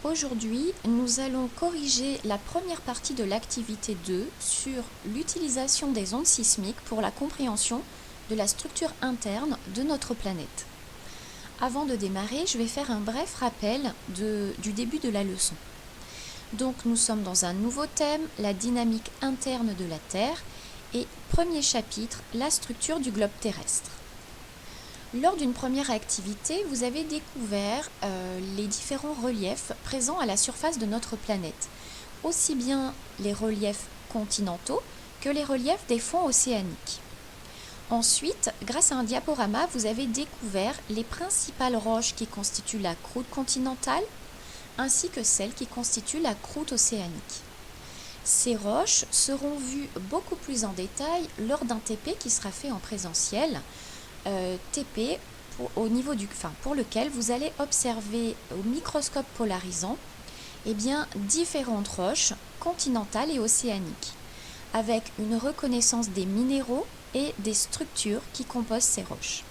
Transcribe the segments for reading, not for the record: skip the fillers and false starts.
Aujourd'hui, nous allons corriger la première partie de l'activité 2 sur l'utilisation des ondes sismiques pour la compréhension de la structure interne de notre planète. Avant de démarrer, je vais faire un bref rappel du début de la leçon. Donc nous sommes dans un nouveau thème, la dynamique interne de la Terre, et premier chapitre, la structure du globe terrestre. Lors d'une première activité, vous avez découvert les différents reliefs présents à la surface de notre planète, aussi bien les reliefs continentaux que les reliefs des fonds océaniques. Ensuite, grâce à un diaporama, vous avez découvert les principales roches qui constituent la croûte continentale, ainsi que celles qui constituent la croûte océanique. Ces roches seront vues beaucoup plus en détail lors d'un TP qui sera fait en présentiel, TP pour lequel vous allez observer au microscope polarisant différentes roches continentales et océaniques, avec une reconnaissance des minéraux et des structures qui composent ces roches.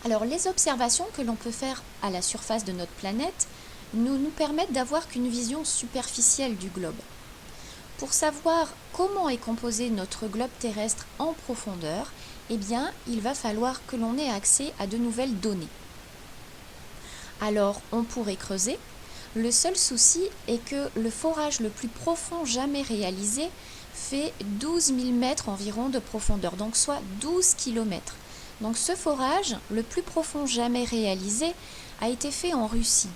Alors les observations que l'on peut faire à la surface de notre planète nous permettent d'avoir qu'une vision superficielle du globe. Pour savoir comment est composé notre globe terrestre en profondeur, il va falloir que l'on ait accès à de nouvelles données. Alors, on pourrait creuser. Le seul souci est que le forage le plus profond jamais réalisé fait 12 000 mètres environ de profondeur, donc soit 12 km. Donc ce forage, le plus profond jamais réalisé, a été fait en Russie.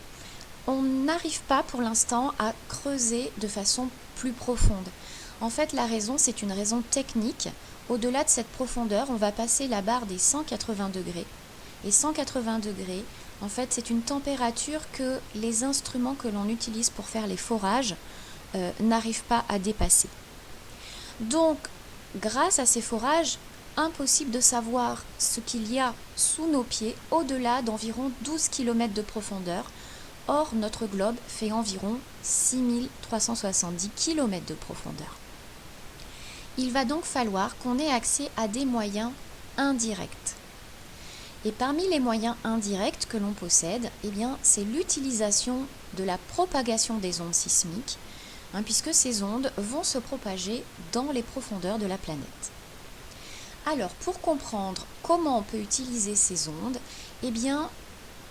On n'arrive pas pour l'instant à creuser de façon plus profonde. En fait, la raison, c'est une raison technique. Au-delà de cette profondeur, on va passer la barre des 180 degrés. Et 180 degrés, en fait, c'est une température que les instruments que l'on utilise pour faire les forages n'arrivent pas à dépasser. Donc, grâce à ces forages, impossible de savoir ce qu'il y a sous nos pieds au-delà d'environ 12 km de profondeur. Or, notre globe fait environ 6370 km de profondeur. Il va donc falloir qu'on ait accès à des moyens indirects. Et parmi les moyens indirects que l'on possède, c'est l'utilisation de la propagation des ondes sismiques, puisque ces ondes vont se propager dans les profondeurs de la planète. Alors, pour comprendre comment on peut utiliser ces ondes,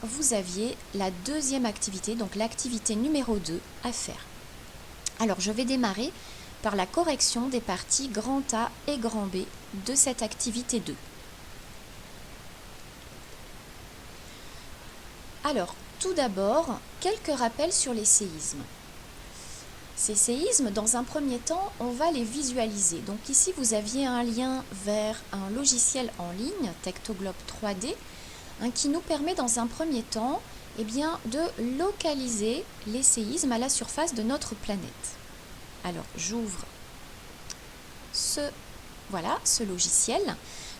vous aviez la deuxième activité, donc l'activité numéro 2 à faire. Alors, je vais démarrer par la correction des parties grand A et grand B de cette activité 2. Alors, tout d'abord, quelques rappels sur les séismes. Ces séismes, dans un premier temps, on va les visualiser. Donc ici, vous aviez un lien vers un logiciel en ligne, Tectoglobe 3D, qui nous permet dans un premier temps de localiser les séismes à la surface de notre planète. Alors, j'ouvre ce logiciel.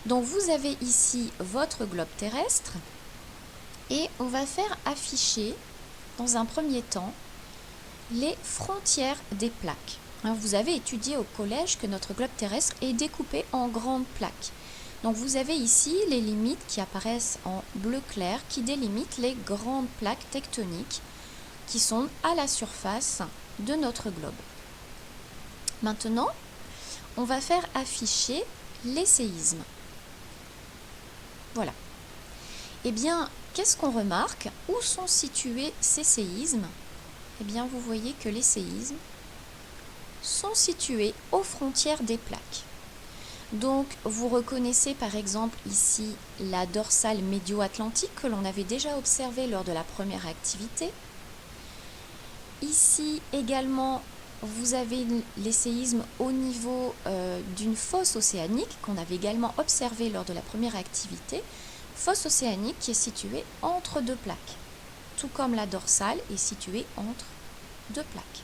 Donc, vous avez ici votre globe terrestre et on va faire afficher, dans un premier temps, les frontières des plaques. Vous avez étudié au collège que notre globe terrestre est découpé en grandes plaques. Donc, vous avez ici les limites qui apparaissent en bleu clair qui délimitent les grandes plaques tectoniques qui sont à la surface de notre globe. Maintenant, on va faire afficher les séismes. Voilà. Qu'est-ce qu'on remarque? Où sont situés ces séismes? Vous voyez que les séismes sont situés aux frontières des plaques. Donc, vous reconnaissez par exemple ici la dorsale médio-atlantique que l'on avait déjà observée lors de la première activité. Ici également, vous avez les séismes au niveau d'une fosse océanique qu'on avait également observée lors de la première activité. Fosse océanique qui est située entre deux plaques, tout comme la dorsale est située entre deux plaques.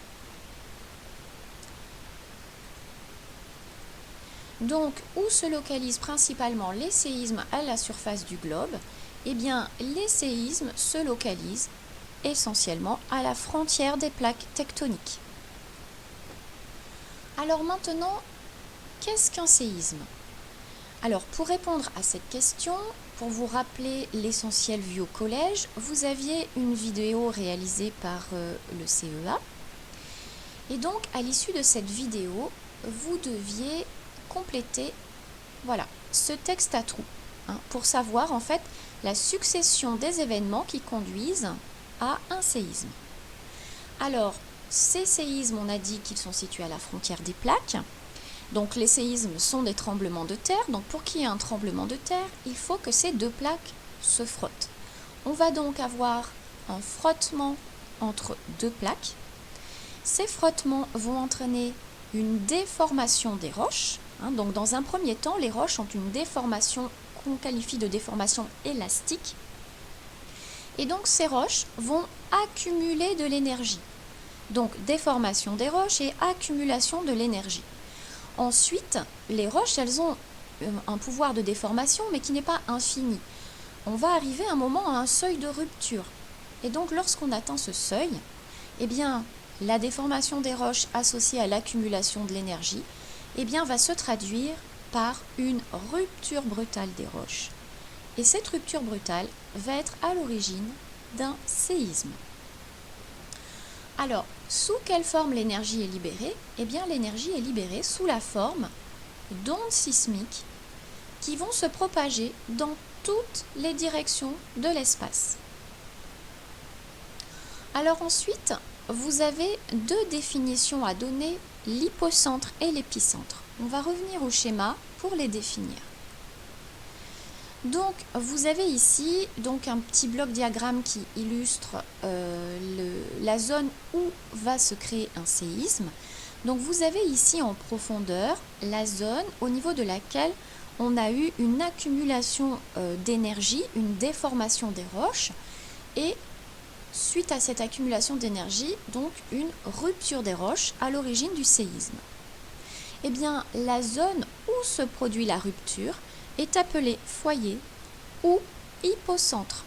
Donc, où se localisent principalement les séismes à la surface du globe? Les séismes se localisent essentiellement à la frontière des plaques tectoniques. Alors maintenant, qu'est-ce qu'un séisme? Alors, pour répondre à cette question, pour vous rappeler l'essentiel vu au collège, vous aviez une vidéo réalisée par le CEA. Et donc, à l'issue de cette vidéo, vous deviez compléter voilà, ce texte à trous pour savoir en fait la succession des événements qui conduisent à un séisme. Alors, ces séismes, on a dit qu'ils sont situés à la frontière des plaques. Donc, les séismes sont des tremblements de terre. Donc, pour qu'il y ait un tremblement de terre, il faut que ces deux plaques se frottent. On va donc avoir un frottement entre deux plaques. Ces frottements vont entraîner une déformation des roches. Donc, dans un premier temps, les roches ont une déformation qu'on qualifie de déformation élastique. Et donc, ces roches vont accumuler de l'énergie. Donc, déformation des roches et accumulation de l'énergie. Ensuite, les roches, elles ont un pouvoir de déformation, mais qui n'est pas infini. On va arriver à un moment à un seuil de rupture. Et donc, lorsqu'on atteint ce seuil, eh bien, la déformation des roches associée à l'accumulation de l'énergie, eh bien, va se traduire par une rupture brutale des roches. Et cette rupture brutale va être à l'origine d'un séisme. Alors, sous quelle forme l'énergie est libérée? Eh bien, l'énergie est libérée sous la forme d'ondes sismiques qui vont se propager dans toutes les directions de l'espace. Alors ensuite, vous avez deux définitions à donner, l'hypocentre et l'épicentre. On va revenir au schéma pour les définir. Donc, vous avez ici un petit bloc diagramme qui illustre la zone où va se créer un séisme. Donc, vous avez ici en profondeur la zone au niveau de laquelle on a eu une accumulation d'énergie, une déformation des roches et suite à cette accumulation d'énergie, donc une rupture des roches à l'origine du séisme. Eh bien, la zone où se produit la rupture est appelée foyer ou hypocentre.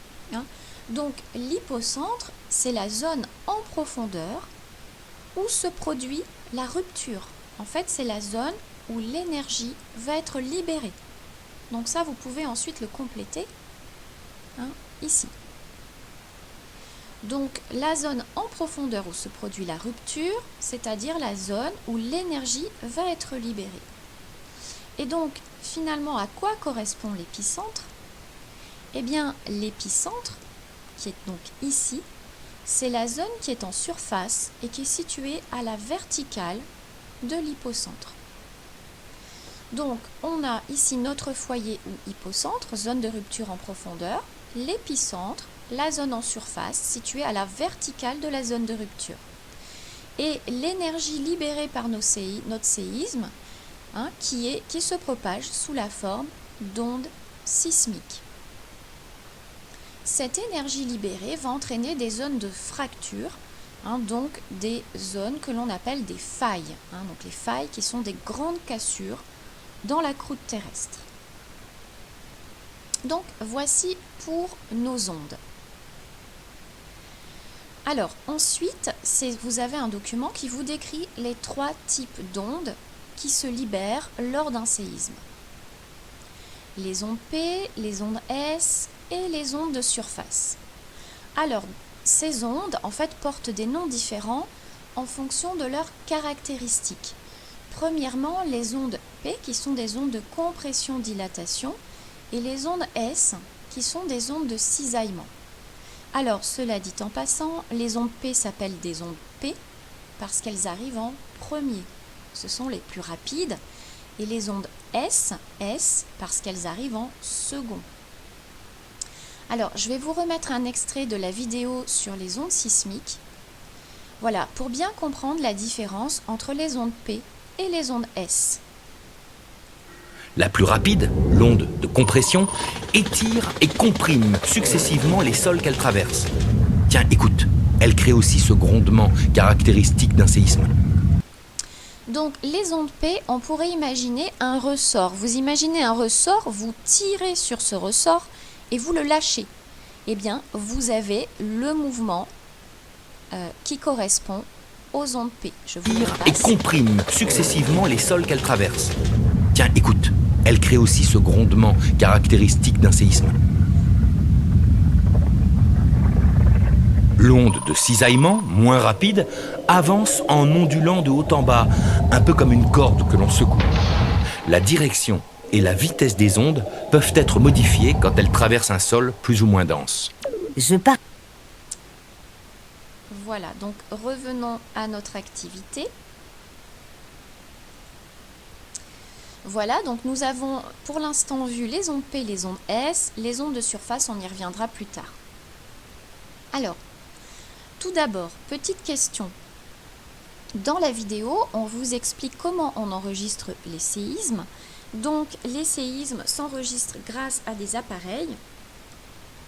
Donc, l'hypocentre, c'est la zone en profondeur où se produit la rupture. En fait, c'est la zone où l'énergie va être libérée. Donc ça, vous pouvez ensuite le compléter ici. Donc, la zone en profondeur où se produit la rupture, c'est-à-dire la zone où l'énergie va être libérée. Et donc, finalement, à quoi correspond l'épicentre? Eh bien, l'épicentre, qui est donc ici, c'est la zone qui est en surface et qui est située à la verticale de l'hypocentre. Donc, on a ici notre foyer ou hypocentre, zone de rupture en profondeur, l'épicentre, la zone en surface, située à la verticale de la zone de rupture. Et l'énergie libérée par notre séisme, qui se propage sous la forme d'ondes sismiques. Cette énergie libérée va entraîner des zones de fracture, donc des zones que l'on appelle des failles. Donc les failles qui sont des grandes cassures dans la croûte terrestre. Donc voici pour nos ondes. Alors ensuite, vous avez un document qui vous décrit les trois types d'ondes qui se libèrent lors d'un séisme. Les ondes P, les ondes S et les ondes de surface. Alors, ces ondes, en fait, portent des noms différents en fonction de leurs caractéristiques. Premièrement, les ondes P, qui sont des ondes de compression-dilatation, et les ondes S, qui sont des ondes de cisaillement. Alors, cela dit en passant, les ondes P s'appellent des ondes P parce qu'elles arrivent en premier. Ce sont les plus rapides. Et les ondes S parce qu'elles arrivent en second. Alors, je vais vous remettre un extrait de la vidéo sur les ondes sismiques. Voilà, pour bien comprendre la différence entre les ondes P et les ondes S. La plus rapide, l'onde de compression, étire et comprime successivement les sols qu'elle traverse. Tiens, écoute, elle crée aussi ce grondement caractéristique d'un séisme. Donc, les ondes P, on pourrait imaginer un ressort. Vous imaginez un ressort, vous tirez sur ce ressort et vous le lâchez. Eh bien, vous avez le mouvement qui correspond aux ondes P. Je vous Tire et comprime successivement les sols qu'elle traverse. Tiens, écoute, elle crée aussi ce grondement caractéristique d'un séisme. L'onde de cisaillement, moins rapide, avance en ondulant de haut en bas, un peu comme une corde que l'on secoue. La direction et la vitesse des ondes peuvent être modifiées quand elles traversent un sol plus ou moins dense. Voilà, donc revenons à notre activité. Voilà, donc nous avons pour l'instant vu les ondes P, les ondes S, les ondes de surface, on y reviendra plus tard. Alors, tout d'abord, petite question. Dans la vidéo, on vous explique comment on enregistre les séismes. Donc, les séismes s'enregistrent grâce à des appareils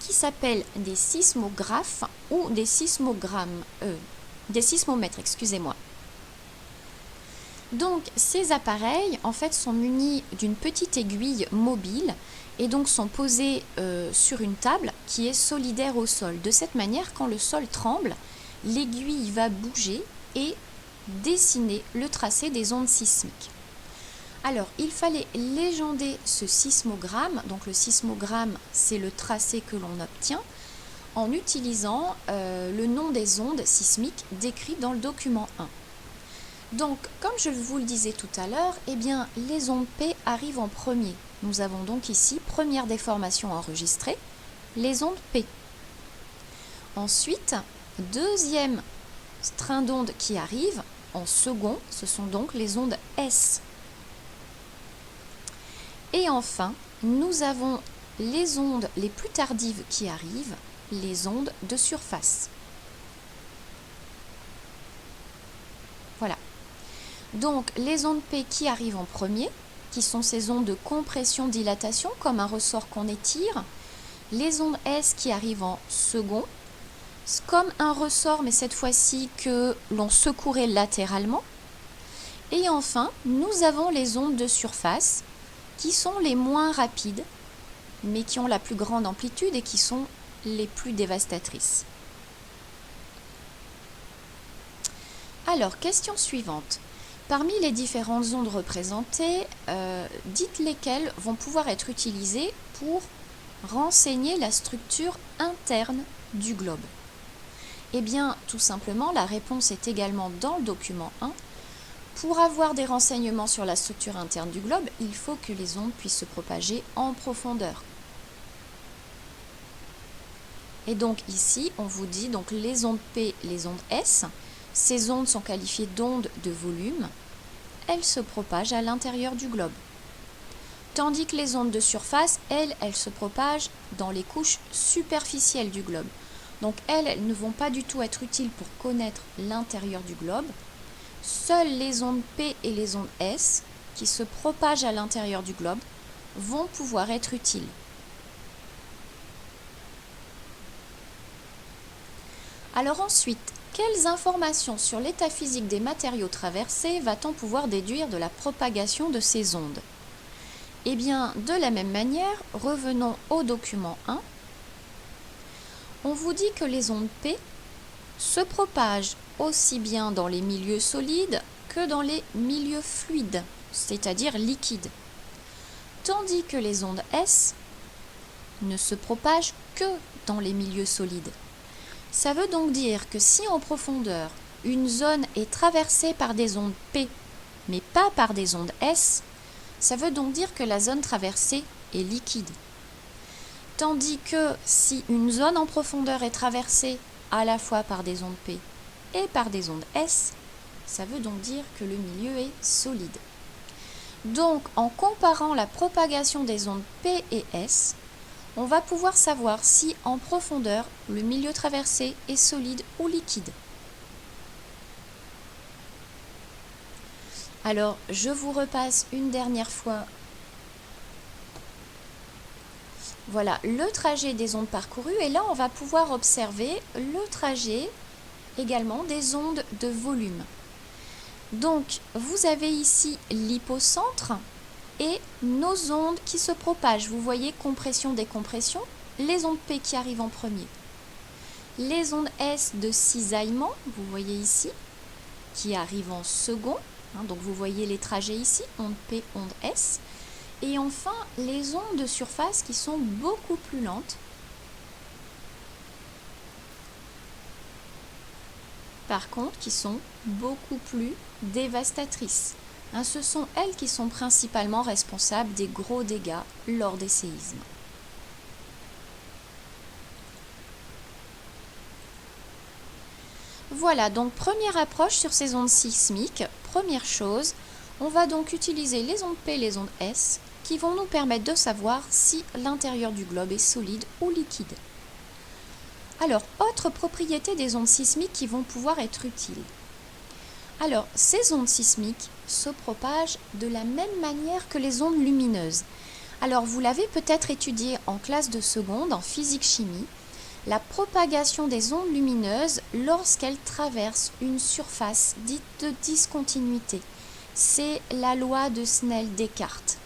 qui s'appellent des sismographes ou des sismomètres, excusez-moi. Donc, ces appareils, en fait, sont munis d'une petite aiguille mobile et donc sont posés sur une table qui est solidaire au sol. De cette manière, quand le sol tremble, l'aiguille va bouger et dessiner le tracé des ondes sismiques. Alors, il fallait légender ce sismogramme. Donc, le sismogramme, c'est le tracé que l'on obtient en utilisant le nom des ondes sismiques décrits dans le document 1. Donc, comme je vous le disais tout à l'heure, eh bien, les ondes P arrivent en premier. Nous avons donc ici, première déformation enregistrée, les ondes P. Ensuite, deuxième train d'ondes qui arrive en second, ce sont donc les ondes S. Et enfin, nous avons les ondes les plus tardives qui arrivent, les ondes de surface. Voilà. Donc, les ondes P qui arrivent en premier, qui sont ces ondes de compression-dilatation, comme un ressort qu'on étire. Les ondes S qui arrivent en second, comme un ressort, mais cette fois-ci que l'on secouerait latéralement. Et enfin, nous avons les ondes de surface, qui sont les moins rapides, mais qui ont la plus grande amplitude et qui sont les plus dévastatrices. Alors, question suivante. Parmi les différentes ondes représentées, dites lesquelles vont pouvoir être utilisées pour renseigner la structure interne du globe. Eh bien, tout simplement, la réponse est également dans le document 1. Pour avoir des renseignements sur la structure interne du globe, il faut que les ondes puissent se propager en profondeur. Et donc ici, on vous dit donc les ondes P, les ondes S. Ces ondes sont qualifiées d'ondes de volume. Elles se propagent à l'intérieur du globe. Tandis que les ondes de surface, elles se propagent dans les couches superficielles du globe. Donc elles ne vont pas du tout être utiles pour connaître l'intérieur du globe. Seules les ondes P et les ondes S, qui se propagent à l'intérieur du globe, vont pouvoir être utiles. Alors ensuite, quelles informations sur l'état physique des matériaux traversés va-t-on pouvoir déduire de la propagation de ces ondes? Eh bien, de la même manière, revenons au document 1. On vous dit que les ondes P se propagent aussi bien dans les milieux solides que dans les milieux fluides, c'est-à-dire liquides. Tandis que les ondes S ne se propagent que dans les milieux solides. Ça veut donc dire que si en profondeur, une zone est traversée par des ondes P, mais pas par des ondes S, ça veut donc dire que la zone traversée est liquide. Tandis que si une zone en profondeur est traversée à la fois par des ondes P et par des ondes S, ça veut donc dire que le milieu est solide. Donc, en comparant la propagation des ondes P et S, on va pouvoir savoir si en profondeur, le milieu traversé est solide ou liquide. Alors, je vous repasse une dernière fois. Voilà, le trajet des ondes parcourues. Et là, on va pouvoir observer le trajet également des ondes de volume. Donc, vous avez ici l'hypocentre et nos ondes qui se propagent. Vous voyez compression-décompression, les ondes P qui arrivent en premier. Les ondes S de cisaillement, vous voyez ici, qui arrivent en second. Donc vous voyez les trajets ici, onde P, onde S. Et enfin, les ondes de surface qui sont beaucoup plus lentes. par contre, qui sont beaucoup plus dévastatrices. Ce sont elles qui sont principalement responsables des gros dégâts lors des séismes. Voilà, donc première approche sur ces ondes sismiques. Première chose, on va donc utiliser les ondes P et les ondes S qui vont nous permettre de savoir si l'intérieur du globe est solide ou liquide. Alors, autre propriété des ondes sismiques qui vont pouvoir être utiles. Alors, ces ondes sismiques se propagent de la même manière que les ondes lumineuses. Alors, vous l'avez peut-être étudié en classe de seconde, en physique-chimie, la propagation des ondes lumineuses lorsqu'elles traversent une surface dite de discontinuité. C'est la loi de Snell-Descartes.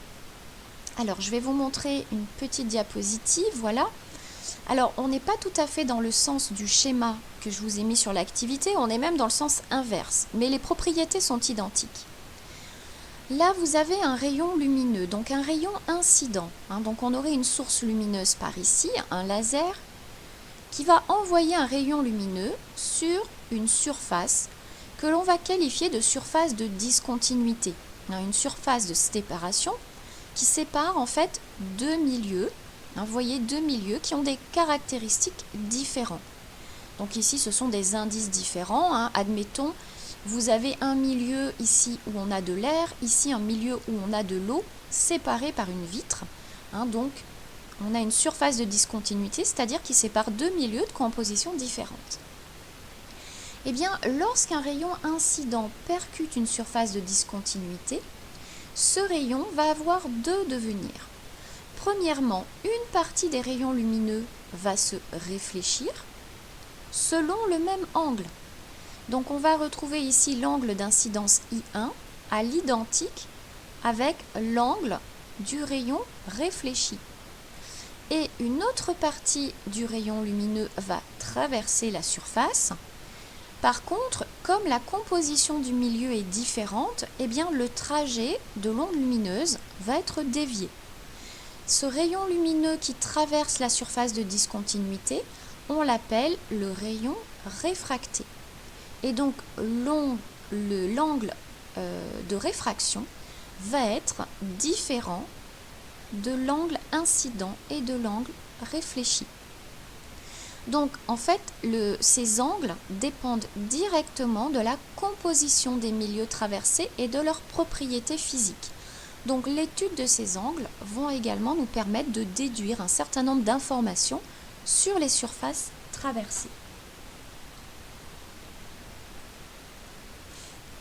Alors, je vais vous montrer une petite diapositive, voilà. Alors, on n'est pas tout à fait dans le sens du schéma que je vous ai mis sur l'activité, on est même dans le sens inverse, mais les propriétés sont identiques. Là, vous avez un rayon lumineux, donc un rayon incident. Donc, on aurait une source lumineuse par ici, un laser, qui va envoyer un rayon lumineux sur une surface que l'on va qualifier de surface de discontinuité. Une surface de séparation qui sépare en fait deux milieux. Vous voyez deux milieux qui ont des caractéristiques différentes. Donc ici, ce sont des indices différents. Admettons, vous avez un milieu ici où on a de l'air, ici un milieu où on a de l'eau, séparés par une vitre. Donc, on a une surface de discontinuité, c'est-à-dire qui sépare deux milieux de composition différentes. Eh bien, lorsqu'un rayon incident percute une surface de discontinuité, ce rayon va avoir deux devenirs. Premièrement, une partie des rayons lumineux va se réfléchir selon le même angle. Donc on va retrouver ici l'angle d'incidence I1 à l'identique avec l'angle du rayon réfléchi. Et une autre partie du rayon lumineux va traverser la surface. Par contre, comme la composition du milieu est différente, eh bien le trajet de l'onde lumineuse va être dévié. Ce rayon lumineux qui traverse la surface de discontinuité, on l'appelle le rayon réfracté. Et donc l'angle de réfraction va être différent de l'angle incident et de l'angle réfléchi. Donc en fait, ces angles dépendent directement de la composition des milieux traversés et de leurs propriétés physiques. Donc l'étude de ces angles vont également nous permettre de déduire un certain nombre d'informations sur les surfaces traversées.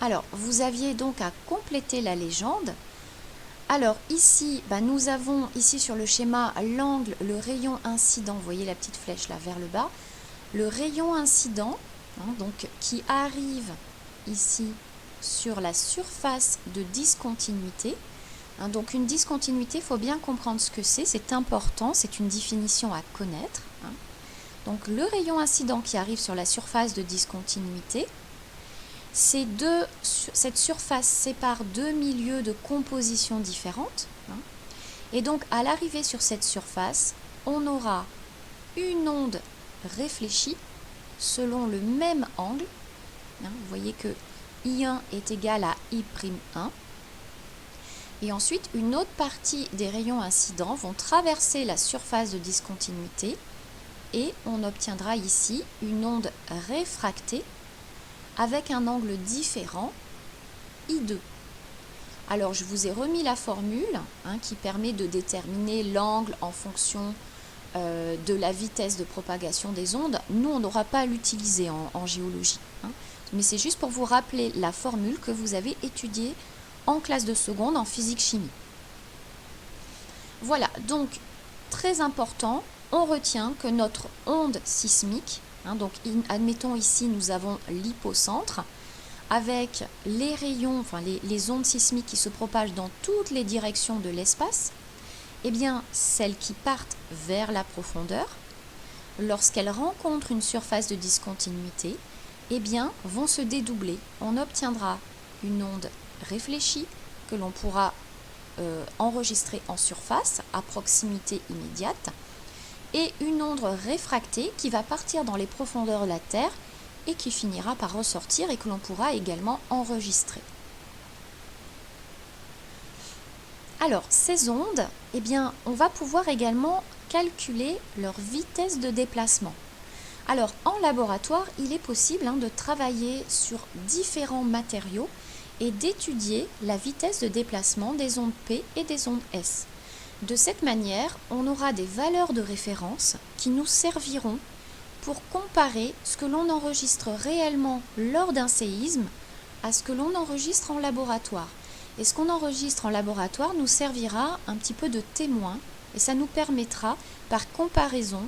Alors, vous aviez donc à compléter la légende. Alors ici, nous avons ici sur le schéma l'angle, le rayon incident, vous voyez la petite flèche là vers le bas, le rayon incident donc, qui arrive ici sur la surface de discontinuité. Donc une discontinuité, il faut bien comprendre ce que c'est important, c'est une définition à connaître. Donc le rayon incident qui arrive sur la surface de discontinuité, cette surface sépare deux milieux de composition différentes. Et donc à l'arrivée sur cette surface, on aura une onde réfléchie selon le même angle. Vous voyez que I1 est égal à I'1. Et ensuite, une autre partie des rayons incidents vont traverser la surface de discontinuité et on obtiendra ici une onde réfractée avec un angle différent, I2. Alors, je vous ai remis la formule qui permet de déterminer l'angle en fonction de la vitesse de propagation des ondes. Nous, on n'aura pas à l'utiliser en géologie. Mais c'est juste pour vous rappeler la formule que vous avez étudiée en classe de seconde en physique-chimie. Voilà, donc très important, on retient que notre onde sismique, donc admettons ici nous avons l'hypocentre, avec les rayons, les ondes sismiques qui se propagent dans toutes les directions de l'espace, eh bien celles qui partent vers la profondeur, lorsqu'elles rencontrent une surface de discontinuité, eh bien vont se dédoubler. On obtiendra une onde réfléchie que l'on pourra enregistrer en surface à proximité immédiate et une onde réfractée qui va partir dans les profondeurs de la Terre et qui finira par ressortir et que l'on pourra également enregistrer. Alors, ces ondes, eh bien, on va pouvoir également calculer leur vitesse de déplacement. Alors, en laboratoire, il est possible de travailler sur différents matériaux et d'étudier la vitesse de déplacement des ondes P et des ondes S. De cette manière, on aura des valeurs de référence qui nous serviront pour comparer ce que l'on enregistre réellement lors d'un séisme à ce que l'on enregistre en laboratoire. Et ce qu'on enregistre en laboratoire nous servira un petit peu de témoin et ça nous permettra, par comparaison,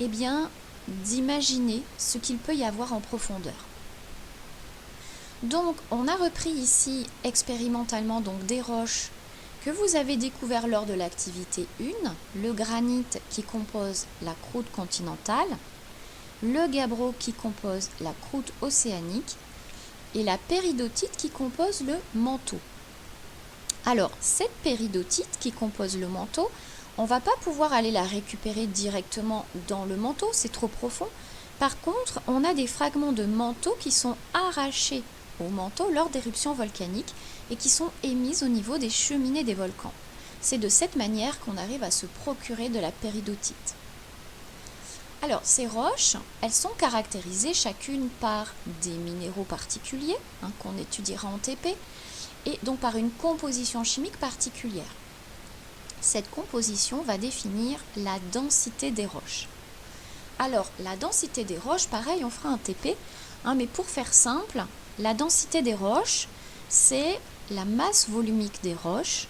eh bien, d'imaginer ce qu'il peut y avoir en profondeur. Donc, on a repris ici expérimentalement donc, des roches que vous avez découvert lors de l'activité 1, le granit qui compose la croûte continentale, le gabbro qui compose la croûte océanique et la péridotite qui compose le manteau. Alors, cette péridotite qui compose le manteau, on ne va pas pouvoir aller la récupérer directement dans le manteau, c'est trop profond. Par contre, on a des fragments de manteau qui sont arrachés au manteau lors d'éruptions volcaniques et qui sont émises au niveau des cheminées des volcans. C'est de cette manière qu'on arrive à se procurer de la péridotite. Alors, ces roches, elles sont caractérisées chacune par des minéraux particuliers, qu'on étudiera en TP, et donc par une composition chimique particulière. Cette composition va définir la densité des roches. Alors, la densité des roches, pareil, on fera un TP, mais pour faire simple, la densité des roches, c'est la masse volumique des roches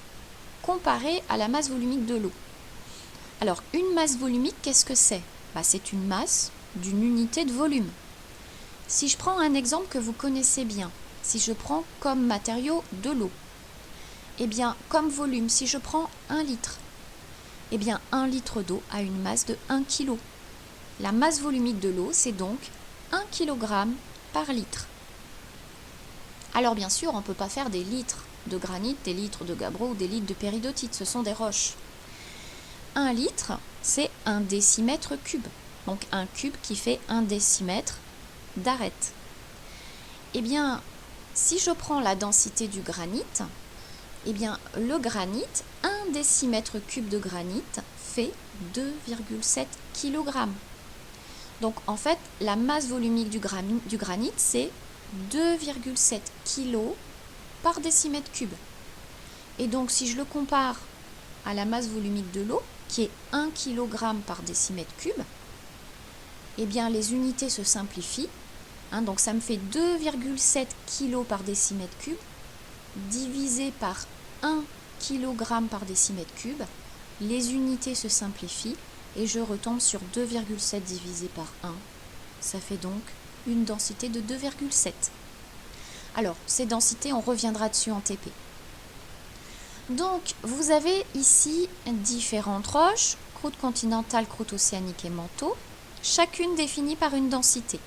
comparée à la masse volumique de l'eau. Alors, une masse volumique, qu'est-ce que c'est ? C'est une masse d'une unité de volume. Si je prends un exemple que vous connaissez bien, si je prends comme matériau de l'eau, eh bien, comme volume, si je prends 1 litre, eh bien, 1 litre d'eau a une masse de 1 kg. La masse volumique de l'eau, c'est donc 1 kg par litre. Alors, bien sûr, on ne peut pas faire des litres de granit, des litres de gabbro ou des litres de péridotite, ce sont des roches. 1 litre, c'est 1 décimètre cube. Donc, un cube qui fait 1 décimètre d'arête. Eh bien, si je prends la densité du granit, eh bien, le granit, 1 décimètre cube de granit fait 2,7 kg. Donc, en fait, la masse volumique du granit, c'est 2,7 kg par décimètre cube. Et donc, si je le compare à la masse volumique de l'eau, qui est 1 kg par décimètre cube, eh bien, les unités se simplifient. Donc, ça me fait 2,7 kg par décimètre cube divisé par 1 kg par décimètre cube. Les unités se simplifient et je retombe sur 2,7 divisé par 1. Ça fait donc une densité de 2,7. Alors, ces densités, on reviendra dessus en TP. Donc, vous avez ici différentes roches, croûte continentale, croûte océanique et manteau, chacune définie par une densité.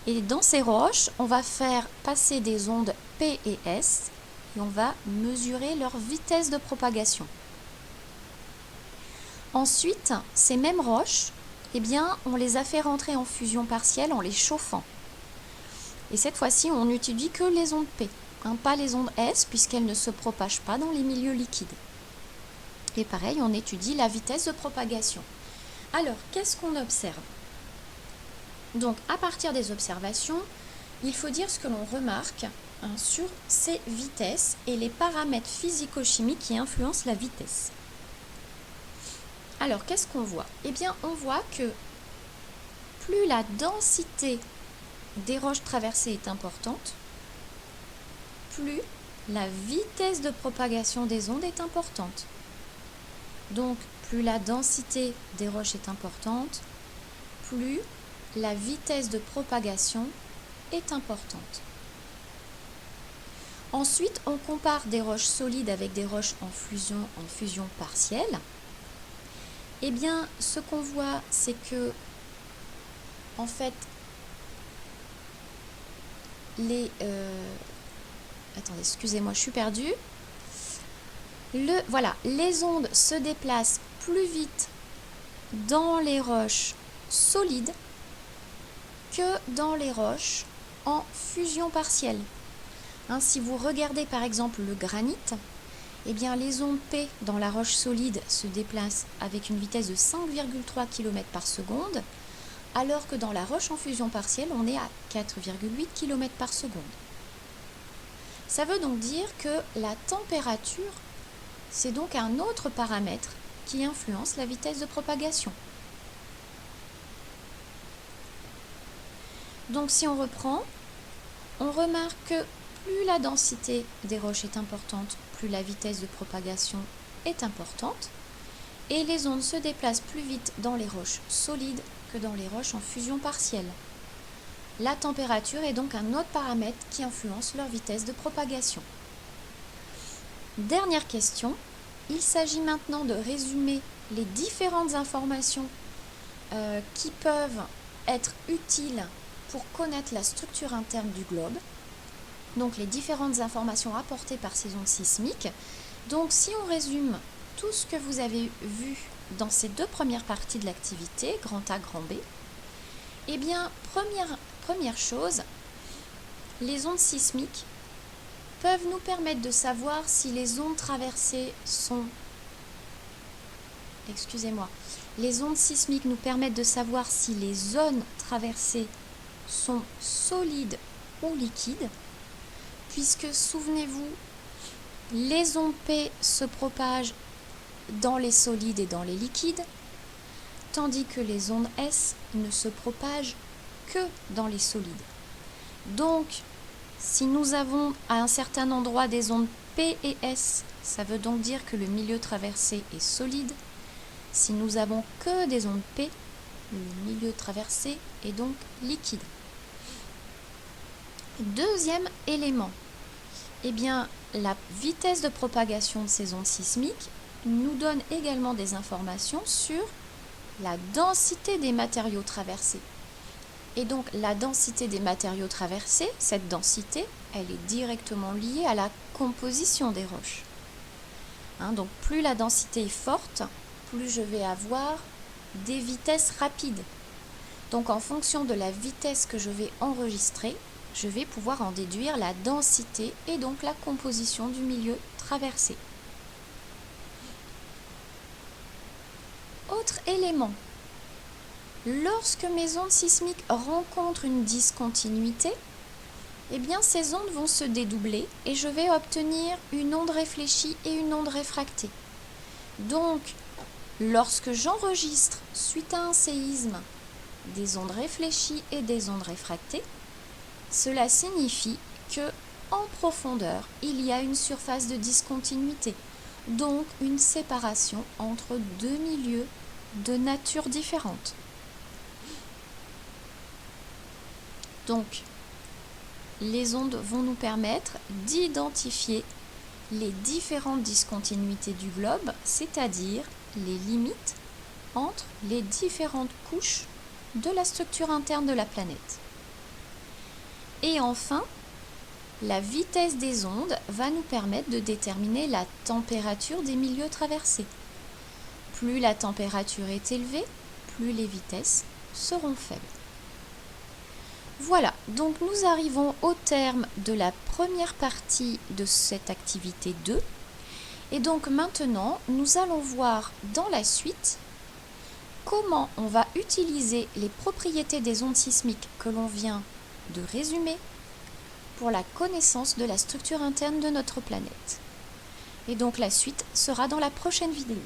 Et dans ces roches, on va faire passer des ondes P et S et on va mesurer leur vitesse de propagation. Ensuite, ces mêmes roches, eh bien, on les a fait rentrer en fusion partielle en les chauffant. Et cette fois-ci, on n'étudie que les ondes P, pas les ondes S, puisqu'elles ne se propagent pas dans les milieux liquides. Et pareil, on étudie la vitesse de propagation. Alors, qu'est-ce qu'on observe ? Donc, à partir des observations, il faut dire ce que l'on remarque sur ces vitesses et les paramètres physico-chimiques qui influencent la vitesse. Alors, qu'est-ce qu'on voit ? Eh bien, on voit que plus la densité des roches traversées est importante, plus la vitesse de propagation des ondes est importante. Donc, plus la densité des roches est importante, plus la vitesse de propagation est importante. Ensuite, on compare des roches solides avec des roches en fusion partielle. Eh bien, ce qu'on voit, c'est que, en fait, attendez, excusez-moi, je suis perdue. Voilà, les ondes se déplacent plus vite dans les roches solides que dans les roches en fusion partielle. Si vous regardez par exemple le granit, eh bien les ondes P dans la roche solide se déplacent avec une vitesse de 5,3 km par seconde, alors que dans la roche en fusion partielle, on est à 4,8 km par seconde. Ça veut donc dire que la température, c'est donc un autre paramètre qui influence la vitesse de propagation. Donc si on reprend, on remarque que plus la densité des roches est importante, plus la vitesse de propagation est importante, et les ondes se déplacent plus vite dans les roches solides que dans les roches en fusion partielle. La température est donc un autre paramètre qui influence leur vitesse de propagation. Dernière question, il s'agit maintenant de résumer les différentes informations qui peuvent être utiles pour connaître la structure interne du globe. Donc les différentes informations apportées par ces ondes sismiques. Donc si on résume tout ce que vous avez vu dans ces deux premières parties de l'activité, grand A, grand B, eh bien première chose, les ondes sismiques peuvent nous permettre de savoir si les ondes traversées sont... Les ondes sismiques nous permettent de savoir si les zones traversées sont solides ou liquides, puisque, souvenez-vous, les ondes P se propagent dans les solides et dans les liquides, tandis que les ondes S ne se propagent que dans les solides. Donc, si nous avons à un certain endroit des ondes P et S, ça veut donc dire que le milieu traversé est solide. Si nous avons que des ondes P, le milieu traversé est donc liquide. Deuxième élément, eh bien, la vitesse de propagation de ces ondes sismiques nous donne également des informations sur la densité des matériaux traversés. Et donc la densité des matériaux traversés, cette densité, elle est directement liée à la composition des roches. Donc plus la densité est forte, plus je vais avoir des vitesses rapides. Donc en fonction de la vitesse que je vais enregistrer, je vais pouvoir en déduire la densité et donc la composition du milieu traversé. Autre élément, lorsque mes ondes sismiques rencontrent une discontinuité, eh bien ces ondes vont se dédoubler et je vais obtenir une onde réfléchie et une onde réfractée. Donc, lorsque j'enregistre suite à un séisme des ondes réfléchies et des ondes réfractées, cela signifie que en profondeur, il y a une surface de discontinuité, donc une séparation entre deux milieux de nature différente. Donc, les ondes vont nous permettre d'identifier les différentes discontinuités du globe, c'est-à-dire les limites entre les différentes couches de la structure interne de la planète. Et enfin, la vitesse des ondes va nous permettre de déterminer la température des milieux traversés. Plus la température est élevée, plus les vitesses seront faibles. Voilà, donc nous arrivons au terme de la première partie de cette activité 2. Et donc maintenant, nous allons voir dans la suite comment on va utiliser les propriétés des ondes sismiques que l'on vient de résumer pour la connaissance de la structure interne de notre planète. Et donc la suite sera dans la prochaine vidéo.